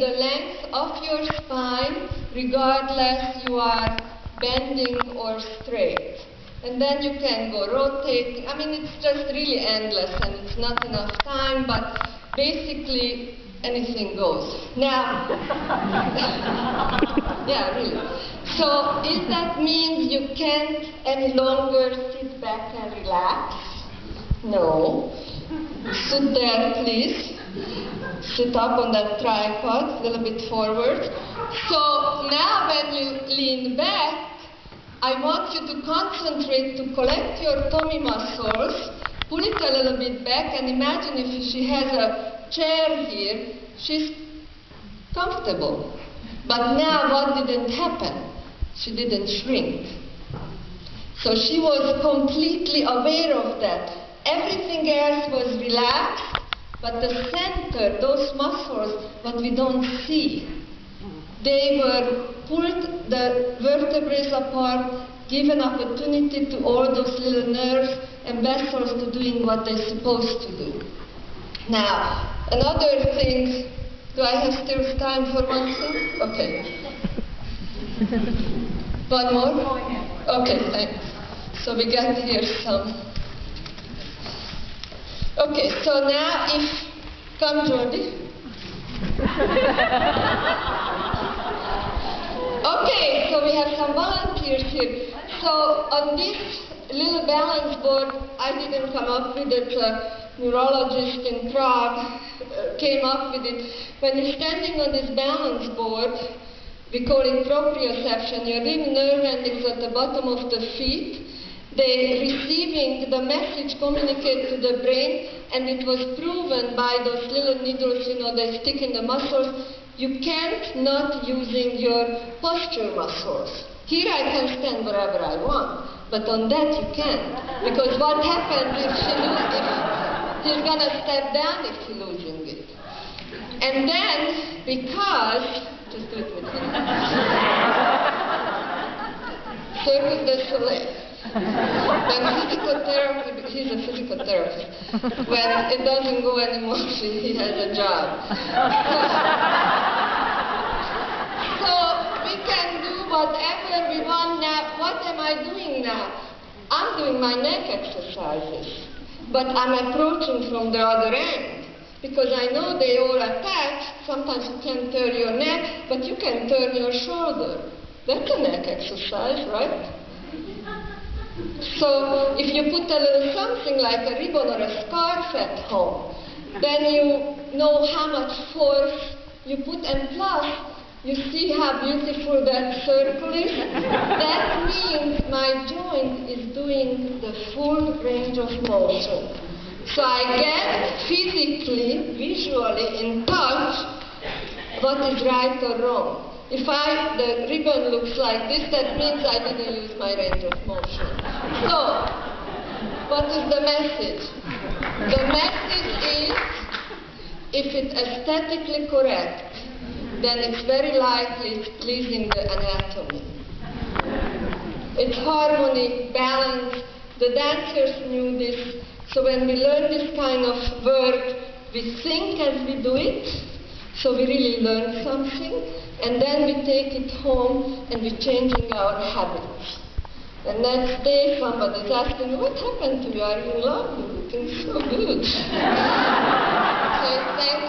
the length of your spine, regardless you are bending or straight. And then you can go rotating. I mean, it's just really endless and it's not enough time, but basically anything goes. Now, yeah, really. So, is that means you can't any longer sit back and relax? No. Sit there, please. Sit up on that tripod, a little bit forward. So now when you lean back, I want you to concentrate to collect your tummy muscles, pull it a little bit back, and imagine if she has a chair here, she's comfortable. But now what didn't happen? She didn't shrink. So she was completely aware of that. Everything else was relaxed, but the center, those muscles, what we don't see, they were pulled the vertebrae apart, given opportunity to all those little nerves and vessels to doing what they're supposed to do. Now, another thing, do I have still time for one thing? Okay. One more? Okay, thanks. So we got here some. Okay, so now come Jordi. Okay, so we have some volunteers here. So on this little balance board, I didn't come up with it, a neurologist in Prague came up with it. When you're standing on this balance board, we call it proprioception, your little nerve endings at the bottom of the feet, they receiving the message communicate to the brain, and it was proven by those little needles, they stick in the muscles. You can't not using your posture muscles. Here I can stand wherever I want, but on that you can't. Because what happens if he's gonna step down if he's losing it. And then, because, just do it with him. Cirque du Soleil. When physical therapy, he's a physical therapist. When it doesn't go anymore, he has a job. So we can do whatever we want now. What am I doing now? I'm doing my neck exercises, but I'm approaching from the other end. Because I know they all attach. Sometimes you can't turn your neck, but you can turn your shoulder. That's a neck exercise, right? So if you put a little something like a ribbon or a scarf at home, then you know how much force you put, and plus you see how beautiful that circle is. That means my joint is doing the full range of motion. So I get physically, visually in touch what is right or wrong. If the ribbon looks like this, that means I didn't use my range of motion. So, what is the message? The message is, if it's aesthetically correct, then it's very likely it's pleasing the anatomy. It's harmony, balance. The dancers knew this. So when we learn this kind of work, we think as we do it. So we really learn something, and then we take it home and we're changing our habits. The next day somebody's asking me, what happened to you? Are you in love? You're looking so good. Okay, thank